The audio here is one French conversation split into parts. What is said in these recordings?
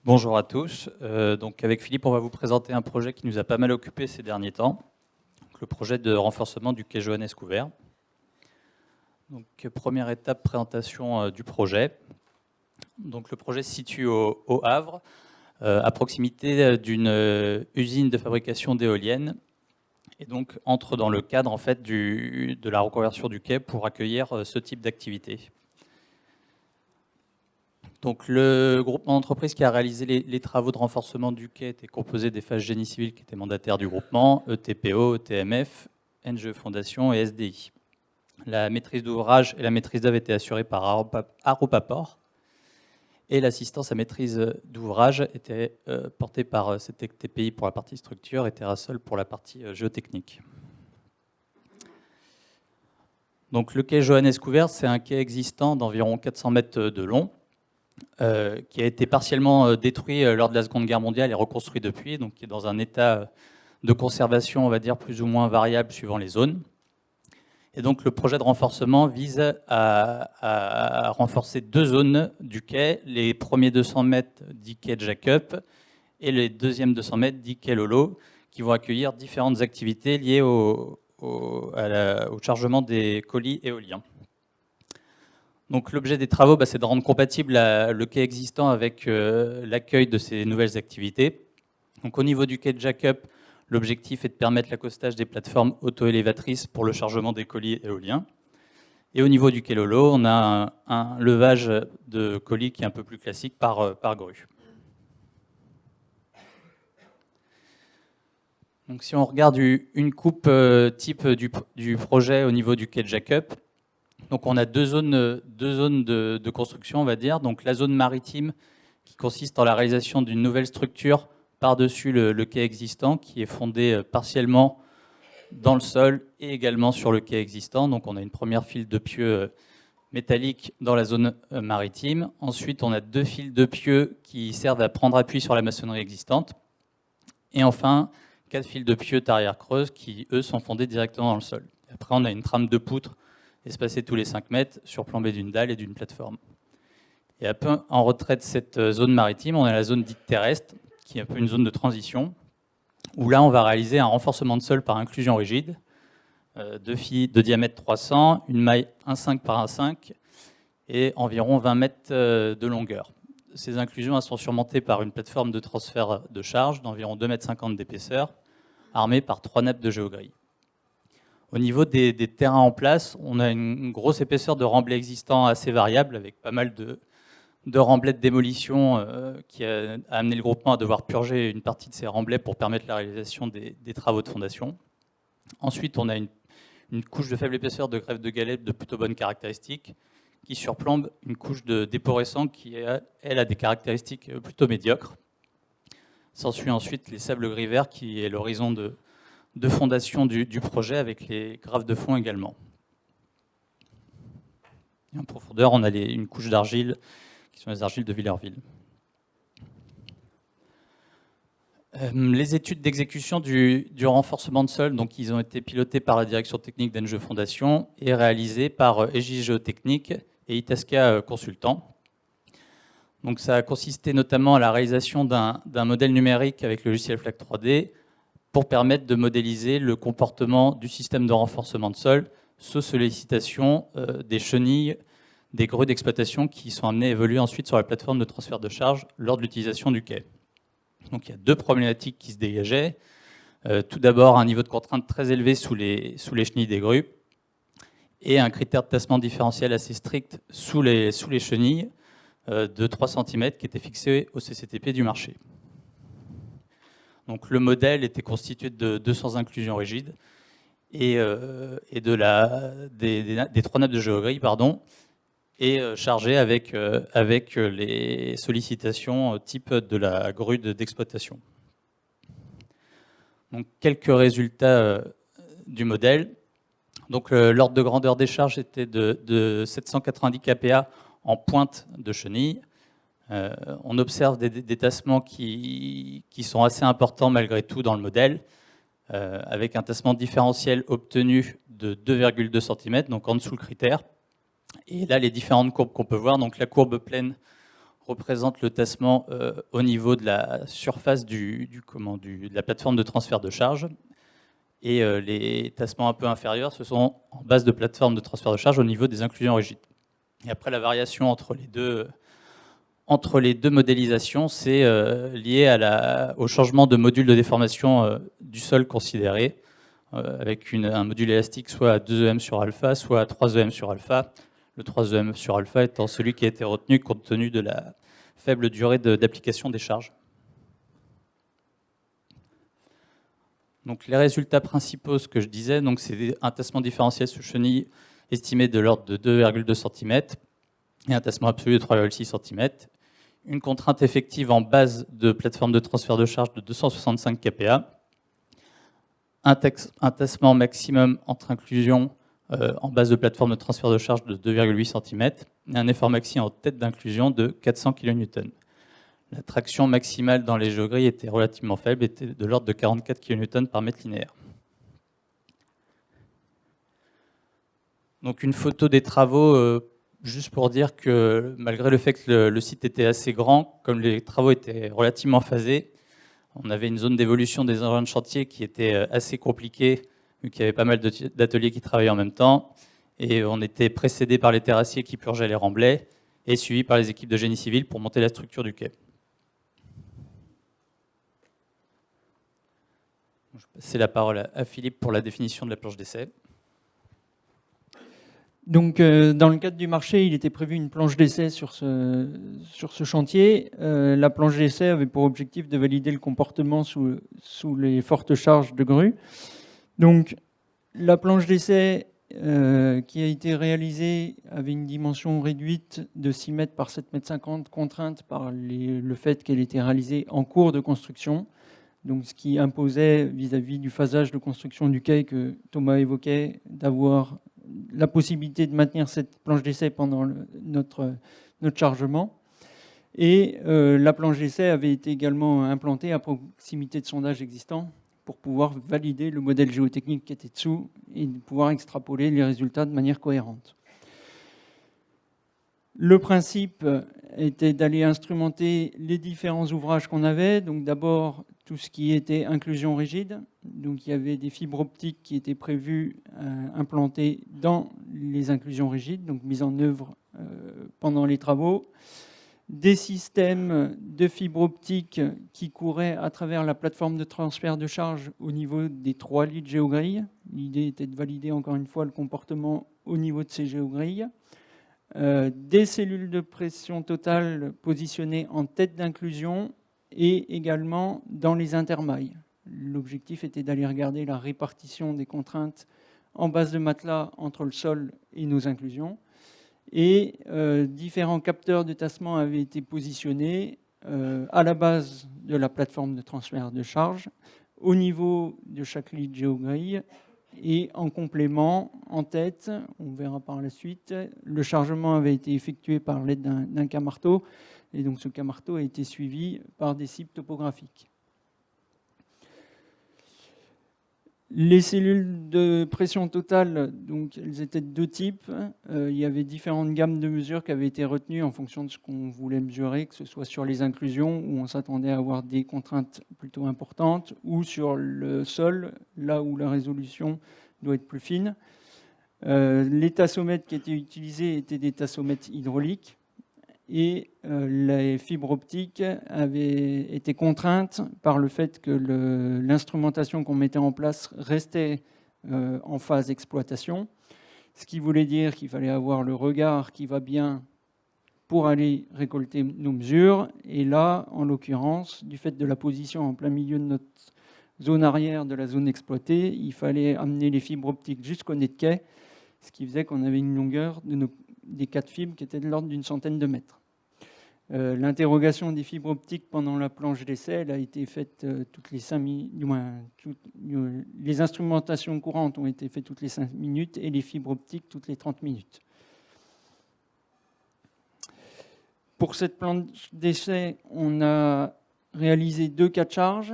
Bonjour à tous. Donc avec Philippe, on va vous présenter un projet qui nous a pas mal occupé ces derniers temps. Donc, le projet de renforcement du quai Johannes Couvert. Donc, première étape, présentation du projet. Donc, le projet se situe au Havre, à proximité d'une usine de fabrication d'éoliennes, et donc entre dans le cadre en fait, de la reconversion du quai pour accueillir ce type d'activité. Donc, le groupement d'entreprises qui a réalisé les travaux de renforcement du quai était composé des phases génie civil qui étaient mandataires du groupement, ETPO, ETMF, NGE Fondation et SDI. La maîtrise d'ouvrage et la maîtrise d'œuvre étaient assurées par Aropaport. Et l'assistance à maîtrise d'ouvrage était portée par TPI pour la partie structure et Terrasol pour la partie géotechnique. Donc, le quai Johannes Couvert, c'est un quai existant d'environ 400 mètres de long, qui a été partiellement détruit lors de la Seconde Guerre mondiale et reconstruit depuis, donc qui est dans un état de conservation, on va dire, plus ou moins variable suivant les zones. Et donc le projet de renforcement vise à renforcer deux zones du quai, les premiers 200 mètres dits quai Jacob et les deuxièmes 200 mètres dits quai Lolo, qui vont accueillir différentes activités liées au chargement des colis éoliens. Donc l'objet des travaux, c'est de rendre compatible le quai existant avec l'accueil de ces nouvelles activités. Donc au niveau du quai de Jacob, l'objectif est de permettre l'accostage des plateformes auto-élévatrices pour le chargement des colis éoliens. Et au niveau du quai Lolo, on a un levage de colis qui est un peu plus classique par grue. Donc si on regarde une coupe type du projet au niveau du quai de Jacob, donc on a deux zones de construction, on va dire. Donc la zone maritime qui consiste en la réalisation d'une nouvelle structure par-dessus le quai existant, qui est fondé partiellement dans le sol et également sur le quai existant. Donc on a une première file de pieux métalliques dans la zone maritime. Ensuite, on a deux files de pieux qui servent à prendre appui sur la maçonnerie existante. Et enfin, 4 fils de pieux tarière creuse qui, eux, sont fondés directement dans le sol. Après, on a une trame de poutres espacée tous les 5 mètres, surplombée d'une dalle et d'une plateforme. Et un peu en retrait de cette zone maritime, on a la zone dite terrestre, qui est un peu une zone de transition, où là, on va réaliser un renforcement de sol par inclusion rigide, deux filles de diamètre 300, une maille 1,5 par 1,5 et environ 20 mètres de longueur. Ces inclusions elles sont surmontées par une plateforme de transfert de charge d'environ 2,50 m d'épaisseur, armée par 3 nappes de géogris. Au niveau des terrains en place, on a une grosse épaisseur de remblais existants assez variable, avec pas mal de remblais de démolition qui a amené le groupement à devoir purger une partie de ces remblais pour permettre la réalisation des travaux de fondation. Ensuite, on a une couche de faible épaisseur de grève de galets de plutôt bonnes caractéristiques qui surplombe une couche de dépôt récent qui, elle, a des caractéristiques plutôt médiocres. S'ensuit ensuite les sables gris verts qui est l'horizon de fondation du projet avec les graves de fond également. Et en profondeur, on a une couche d'argile qui sont les argiles de Villerville. Les études d'exécution du renforcement de sol, donc ils ont été pilotés par la direction technique d'NGE Fondation et réalisés par Egis Géotechnique et Itasca Consultant. Donc ça a consisté notamment à la réalisation d'un modèle numérique avec le logiciel FLAC 3D pour permettre de modéliser le comportement du système de renforcement de sol sous sollicitation des chenilles des grues d'exploitation qui sont amenées à évoluer ensuite sur la plateforme de transfert de charge lors de l'utilisation du quai. Donc il y a deux problématiques qui se dégageaient. Tout d'abord, un niveau de contrainte très élevé sous les chenilles des grues et un critère de tassement différentiel assez strict sous les chenilles de 3 cm qui était fixé au CCTP du marché. Donc le modèle était constitué de 200 inclusions rigides et des 3 nappes de géogris, et chargé avec les sollicitations type de la grue d'exploitation. Donc quelques résultats du modèle. Donc l'ordre de grandeur des charges était de 790 kPa en pointe de chenille. On observe des tassements qui sont assez importants malgré tout dans le modèle, avec un tassement différentiel obtenu de 2,2 cm, donc en dessous le critère. Et là, les différentes courbes qu'on peut voir, donc la courbe pleine représente le tassement au niveau de la surface de la plateforme de transfert de charge. Et les tassements un peu inférieurs, ce sont en base de plateforme de transfert de charge au niveau des inclusions rigides. Et après, la variation entre les deux modélisations, c'est lié au changement de module de déformation du sol considéré, avec un module élastique soit à 2 EM sur alpha, soit à 3 EM sur alpha. Le 3 EM sur alpha étant celui qui a été retenu compte tenu de la faible durée d'application des charges. Donc les résultats principaux, ce que je disais, c'est un tassement différentiel sous chenille estimé de l'ordre de 2,2 cm et un tassement absolu de 3,6 cm. Une contrainte effective en base de plateforme de transfert de charge de 265 kPa. Un tassement maximum entre inclusions en base de plateforme de transfert de charge de 2,8 cm et un effort maxi en tête d'inclusion de 400 kN. La traction maximale dans les géogrilles était relativement faible, était de l'ordre de 44 kN par mètre linéaire. Donc une photo des travaux, juste pour dire que malgré le fait que le site était assez grand, comme les travaux étaient relativement phasés, on avait une zone d'évolution des engins de chantier qui était assez compliquée, vu qu'il y avait pas mal d'ateliers qui travaillaient en même temps. Et on était précédé par les terrassiers qui purgeaient les remblais et suivi par les équipes de génie civil pour monter la structure du quai. Je vais passer la parole à Philippe pour la définition de la planche d'essai. Donc, dans le cadre du marché, il était prévu une planche d'essai sur ce chantier. La planche d'essai avait pour objectif de valider le comportement sous les fortes charges de grue. Donc, la planche d'essai qui a été réalisée avait une dimension réduite de 6 mètres par 7,50 mètres, contrainte par le fait qu'elle était réalisée en cours de construction. Donc, ce qui imposait, vis-à-vis du phasage de construction du quai que Thomas évoquait, d'avoir la possibilité de maintenir cette planche d'essai pendant notre chargement. Et la planche d'essai avait été également implantée à proximité de sondages existants pour pouvoir valider le modèle géotechnique qui était dessous et de pouvoir extrapoler les résultats de manière cohérente. Le principe était d'aller instrumenter les différents ouvrages qu'on avait. Donc d'abord, tout ce qui était inclusion rigide. Donc il y avait des fibres optiques qui étaient prévues, implantées dans les inclusions rigides, donc mises en œuvre pendant les travaux. Des systèmes de fibres optiques qui couraient à travers la plateforme de transfert de charge au niveau des 3 lits de géogrilles. L'idée était de valider encore une fois le comportement au niveau de ces géogrilles. Des cellules de pression totale positionnées en tête d'inclusion et également dans les intermailles. L'objectif était d'aller regarder la répartition des contraintes en base de matelas entre le sol et nos inclusions. Et différents capteurs de tassement avaient été positionnés à la base de la plateforme de transfert de charge, au niveau de chaque lit de géogrille. Et en complément, en tête, on verra par la suite, le chargement avait été effectué par l'aide d'un cas-marteau. Et donc ce cas-marteau a été suivi par des cibles topographiques. Les cellules de pression totale, donc, elles étaient de 2 types. Il y avait différentes gammes de mesures qui avaient été retenues en fonction de ce qu'on voulait mesurer, que ce soit sur les inclusions, où on s'attendait à avoir des contraintes plutôt importantes, ou sur le sol, là où la résolution doit être plus fine. Les tassomètres qui étaient utilisés étaient des tassomètres hydrauliques. Et les fibres optiques avaient été contraintes par le fait que l'instrumentation qu'on mettait en place restait en phase exploitation, ce qui voulait dire qu'il fallait avoir le regard qui va bien pour aller récolter nos mesures. Et là, en l'occurrence, du fait de la position en plein milieu de notre zone arrière de la zone exploitée, il fallait amener les fibres optiques jusqu'au nez de quai, ce qui faisait qu'on avait une longueur des 4 fibres qui était de l'ordre d'une centaine de mètres. L'interrogation des fibres optiques pendant la planche d'essai elle a été faite toutes les 5 minutes, du moins les instrumentations courantes ont été faites toutes les 5 minutes et les fibres optiques toutes les 30 minutes. Pour cette planche d'essai, on a réalisé 2 cas de charge.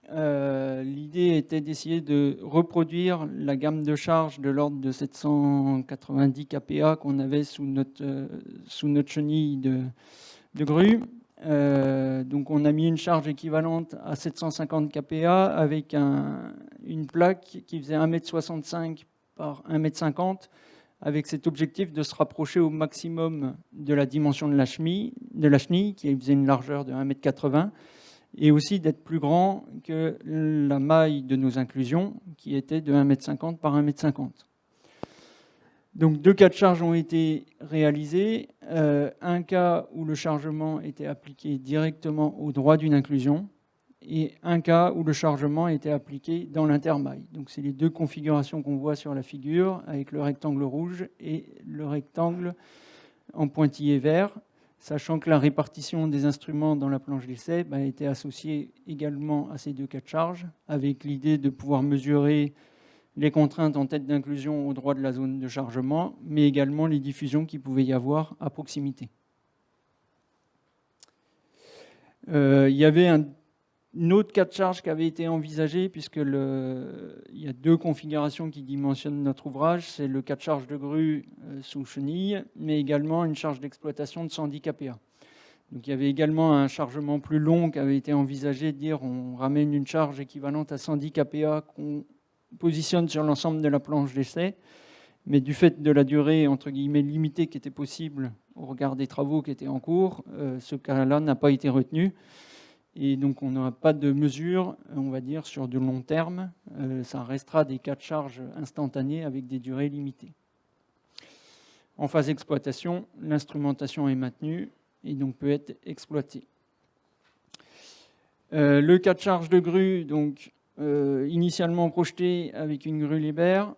L'idée était d'essayer de reproduire la gamme de charge de l'ordre de 790 kPa qu'on avait sous notre chenille de grue. Donc on a mis une charge équivalente à 750 kPa avec une plaque qui faisait 1,65 m par 1,50 m, avec cet objectif de se rapprocher au maximum de la dimension de la chenille qui faisait une largeur de 1,80 m, et aussi d'être plus grand que la maille de nos inclusions, qui était de 1,50 m par 1,50 m. Donc 2 cas de charge ont été réalisés. Un cas où le chargement était appliqué directement au droit d'une inclusion, et un cas où le chargement était appliqué dans l'intermaille. Donc c'est les 2 configurations qu'on voit sur la figure, avec le rectangle rouge et le rectangle en pointillé vert, sachant que la répartition des instruments dans la planche d'essai était associée également à ces 2 cas de charge, avec l'idée de pouvoir mesurer les contraintes en tête d'inclusion au droit de la zone de chargement, mais également les diffusions qu'il pouvait y avoir à proximité. Il y avait un autre cas de charge qui avait été envisagé, puisque il y a 2 configurations qui dimensionnent notre ouvrage. C'est le cas de charge de grue sous chenille, mais également une charge d'exploitation de 110 kPa. Donc il y avait également un chargement plus long qui avait été envisagé, de dire on ramène une charge équivalente à 110 kPa qu'on positionne sur l'ensemble de la planche d'essai, mais du fait de la durée entre guillemets limitée qui était possible au regard des travaux qui étaient en cours, ce cas-là n'a pas été retenu, et donc on n'a pas de mesure, on va dire, sur du long terme. Ça restera des cas de charge instantanés avec des durées limitées. En phase d'exploitation, l'instrumentation est maintenue et donc peut être exploitée. Le cas de charge de grue, donc initialement projeté avec une grue Liebherr.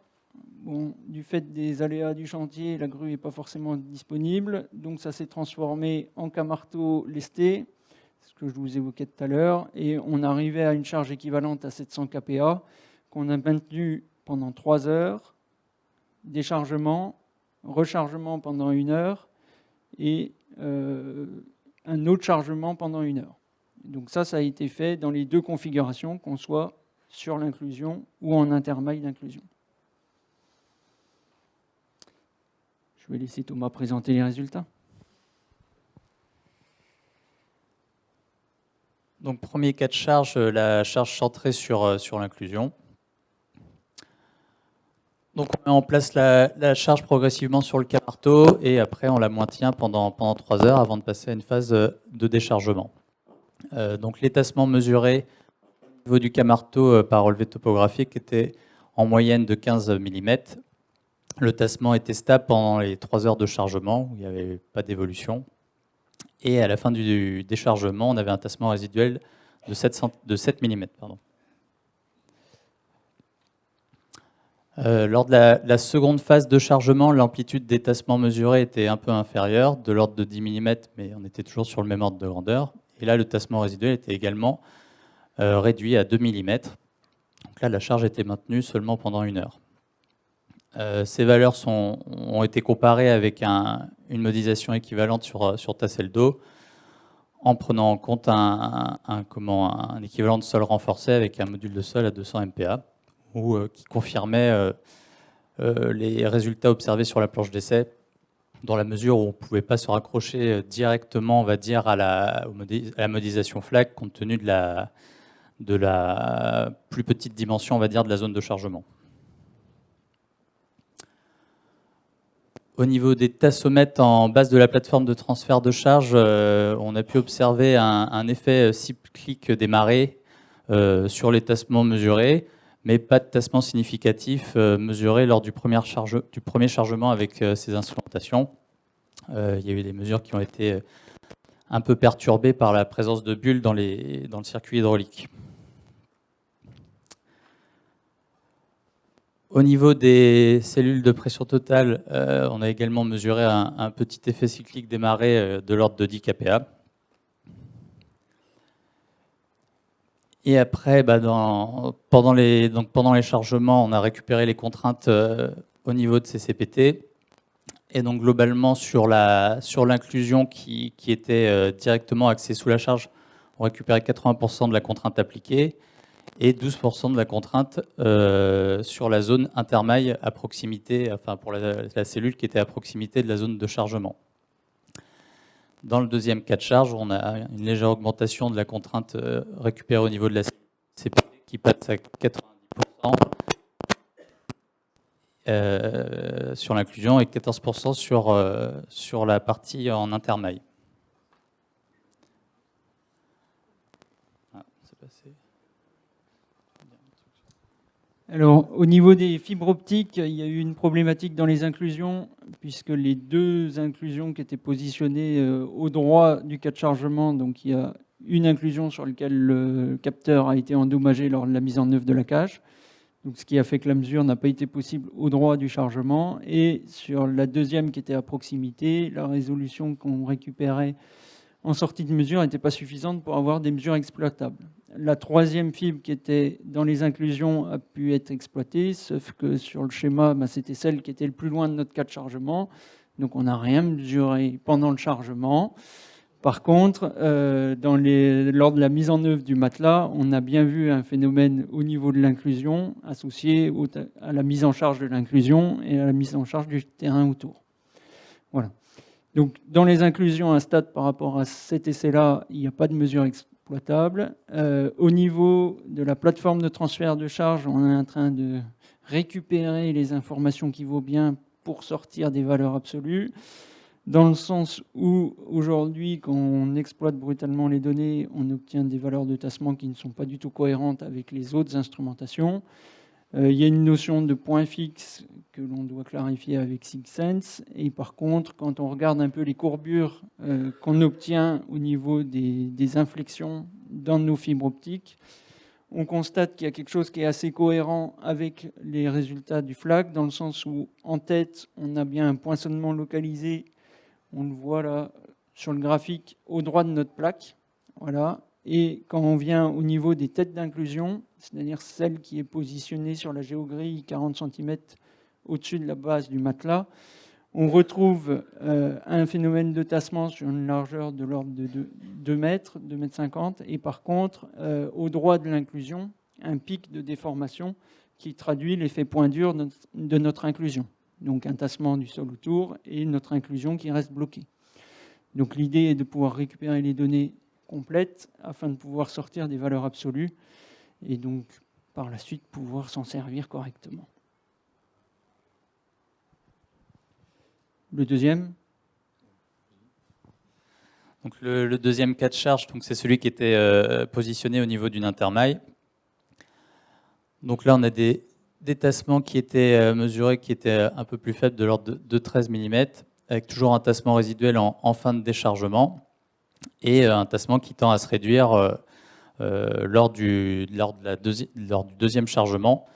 Bon, du fait des aléas du chantier, la grue n'est pas forcément disponible, donc ça s'est transformé en cas marteau lesté, ce que je vous évoquais tout à l'heure, et on arrivait à une charge équivalente à 700 kPa qu'on a maintenue pendant 3 heures, déchargement, rechargement pendant 1 heure et un autre chargement pendant 1 heure. Donc ça a été fait dans les 2 configurations, qu'on soit sur l'inclusion ou en intermaille d'inclusion. Je vais laisser Thomas présenter les résultats. Donc premier cas de charge, la charge centrée sur l'inclusion. Donc on met en place la charge progressivement sur le cas marteau et après on la maintient pendant 3 heures avant de passer à une phase de déchargement. Donc l'étassement mesuré au niveau du cas marteau par relevé topographique était en moyenne de 15 mm. Le tassement était stable pendant les 3 heures de chargement, où il n'y avait pas d'évolution. Et à la fin du déchargement, on avait un tassement résiduel de 7 mm. Lors de la seconde phase de chargement, l'amplitude des tassements mesurés était un peu inférieure, de l'ordre de 10 mm, mais on était toujours sur le même ordre de grandeur. Et là, le tassement résiduel était également réduit à 2 mm. Donc là, la charge était maintenue seulement pendant 1 heure. Ces valeurs ont été comparées avec une modélisation équivalente sur Tassel d'eau, en prenant en compte un équivalent de sol renforcé avec un module de sol à 200 MPa, qui confirmait les résultats observés sur la planche d'essai, dans la mesure où on ne pouvait pas se raccrocher directement, on va dire, à la modélisation FLAC, compte tenu de la plus petite dimension, on va dire, de la zone de chargement. Au niveau des tassomètres en base de la plateforme de transfert de charge, on a pu observer un effet cyclique des marées sur les tassements mesurés, mais pas de tassement significatif mesuré lors du premier chargement avec ces instrumentations. Il y a eu des mesures qui ont été un peu perturbées par la présence de bulles dans le circuit hydraulique. Au niveau des cellules de pression totale, on a également mesuré un petit effet cyclique des marées de l'ordre de 10 kPa. Et après, pendant les chargements, on a récupéré les contraintes au niveau de ces CPT. Et donc globalement, sur l'inclusion qui était directement axée sous la charge, on récupérait 80% de la contrainte appliquée et 12% de la contrainte sur la zone intermaille à proximité, enfin pour la cellule qui était à proximité de la zone de chargement. Dans le deuxième cas de charge, on a une légère augmentation de la contrainte récupérée au niveau de la CPT qui passe à 90% sur l'inclusion et 14% sur la partie en intermail. Alors, au niveau des fibres optiques, il y a eu une problématique dans les inclusions, puisque les deux inclusions qui étaient positionnées au droit du cas de chargement, donc il y a une inclusion sur laquelle le capteur a été endommagé lors de la mise en œuvre de la cage, donc ce qui a fait que la mesure n'a pas été possible au droit du chargement, et sur la deuxième qui était à proximité, la résolution qu'on récupérait en sortie de mesure n'était pas suffisante pour avoir des mesures exploitables. La troisième fibre qui était dans les inclusions a pu être exploitée, sauf que sur le schéma, c'était celle qui était le plus loin de notre cas de chargement. Donc on n'a rien mesuré pendant le chargement. Par contre, lors de la mise en œuvre du matelas, on a bien vu un phénomène au niveau de l'inclusion associé à la mise en charge de l'inclusion et à la mise en charge du terrain autour. Voilà. Donc, dans les inclusions à stade par rapport à cet essai-là, il n'y a pas de mesure exploitable. Au niveau de la plateforme de transfert de charge, on est en train de récupérer les informations qui vaut bien pour sortir des valeurs absolues, dans le sens où aujourd'hui, quand on exploite brutalement les données, on obtient des valeurs de tassement qui ne sont pas du tout cohérentes avec les autres instrumentations. Il y a une notion de point fixe que l'on doit clarifier avec SigSense. Et par contre, quand on regarde un peu les courbures qu'on obtient au niveau des inflexions dans nos fibres optiques, on constate qu'il y a quelque chose qui est assez cohérent avec les résultats du FLAC, dans le sens où, en tête, on a bien un poinçonnement localisé. On le voit là sur le graphique au droit de notre plaque. Voilà. Et quand on vient au niveau des têtes d'inclusion, c'est-à-dire celle qui est positionnée sur la géogrille 40 cm au-dessus de la base du matelas, on retrouve un phénomène de tassement sur une largeur de l'ordre de 2 mètres, 2 mètres 50, et par contre, au droit de l'inclusion, un pic de déformation qui traduit l'effet point dur de notre inclusion. Donc un tassement du sol autour et notre inclusion qui reste bloquée. Donc l'idée est de pouvoir récupérer les données complète afin de pouvoir sortir des valeurs absolues et donc par la suite pouvoir s'en servir correctement. Le deuxième. Donc le deuxième cas de charge, c'est celui qui était positionné au niveau d'une intermaille. Donc là, on a des tassements qui étaient mesurés, qui étaient un peu plus faibles, de l'ordre de 13 mm, avec toujours un tassement résiduel en fin de déchargement, et un tassement qui tend à se réduire lors du deuxième chargement,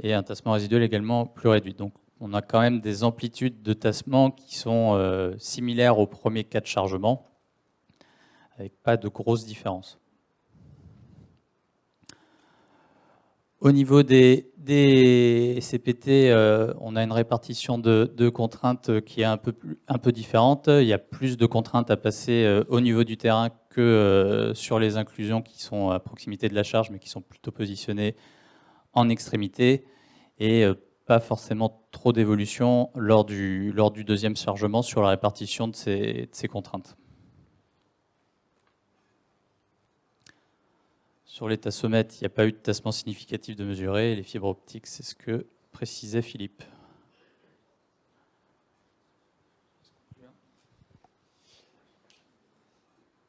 et un tassement résiduel également plus réduit. Donc on a quand même des amplitudes de tassement qui sont similaires au premier cas de chargement, avec pas de grosses différences. Au niveau des CPT, on a une répartition de contraintes qui est un peu différente. Il y a plus de contraintes à passer au niveau du terrain que sur les inclusions qui sont à proximité de la charge, mais qui sont plutôt positionnées en extrémité, et pas forcément trop d'évolution lors du deuxième chargement sur la répartition de ces contraintes. Sur les tassomètres, il n'y a pas eu de tassement significatif de mesurer. Les fibres optiques, c'est ce que précisait Philippe.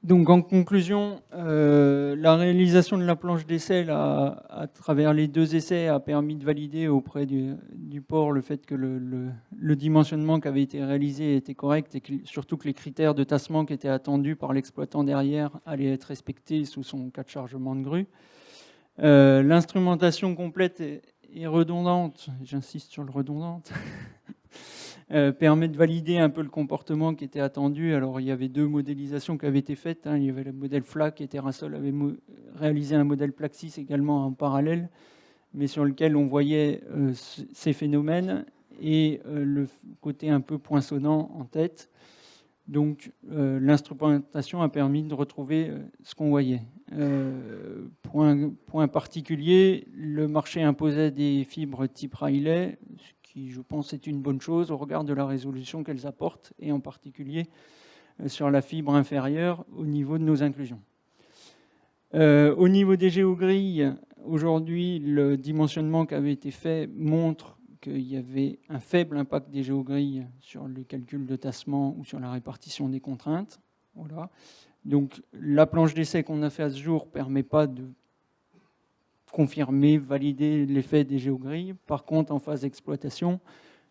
Donc en conclusion, la réalisation de la planche d'essai à travers les deux essais a permis de valider auprès du port le fait que le dimensionnement qui avait été réalisé était correct et surtout que les critères de tassement qui étaient attendus par l'exploitant derrière allaient être respectés sous son cas de chargement de grue. L'instrumentation complète et redondante, j'insiste sur le redondante, permet de valider un peu le comportement qui était attendu. Alors, il y avait deux modélisations qui avaient été faites. Il y avait le modèle FLAC et Terrasol avait réalisé un modèle Plaxis également en parallèle, mais sur lequel on voyait ces phénomènes et le côté un peu poinçonnant en tête. Donc, l'instrumentation a permis de retrouver ce qu'on voyait. Point particulier, le marché imposait des fibres type Riley, qui, je pense, est une bonne chose au regard de la résolution qu'elles apportent, et en particulier sur la fibre inférieure au niveau de nos inclusions. Au niveau des géogrilles, aujourd'hui, le dimensionnement qui avait été fait montre qu'il y avait un faible impact des géogrilles sur le calcul de tassement ou sur la répartition des contraintes. Voilà. Donc la planche d'essai qu'on a fait à ce jour ne permet pas de confirmer, valider l'effet des géogrilles. Par contre, en phase d'exploitation,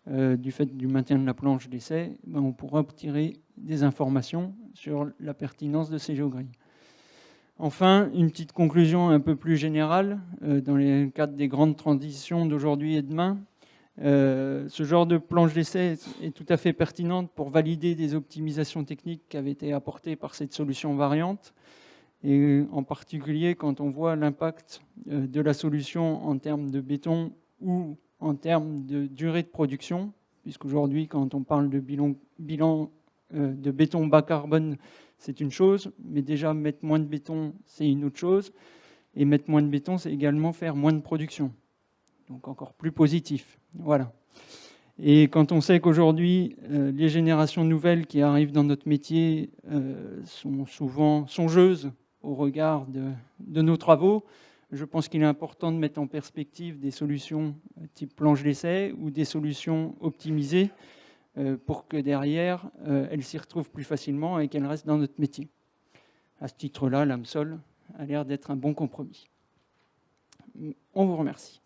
du fait du maintien de la planche d'essai, on pourra tirer des informations sur la pertinence de ces géogrilles. Enfin, une petite conclusion un peu plus générale, dans le cadre des grandes transitions d'aujourd'hui et demain. Ce genre de planche d'essai est tout à fait pertinente pour valider des optimisations techniques qui avaient été apportées par cette solution variante. Et en particulier quand on voit l'impact de la solution en termes de béton ou en termes de durée de production, puisqu'aujourd'hui, quand on parle de bilan de béton bas carbone, c'est une chose, mais déjà mettre moins de béton, c'est une autre chose. Et mettre moins de béton, c'est également faire moins de production. Donc encore plus positif. Voilà. Et quand on sait qu'aujourd'hui, les générations nouvelles qui arrivent dans notre métier sont souvent songeuses au regard de nos travaux, je pense qu'il est important de mettre en perspective des solutions type planche d'essai ou des solutions optimisées pour que derrière, elles s'y retrouvent plus facilement et qu'elles restent dans notre métier. À ce titre-là, l'AMSOL a l'air d'être un bon compromis. On vous remercie.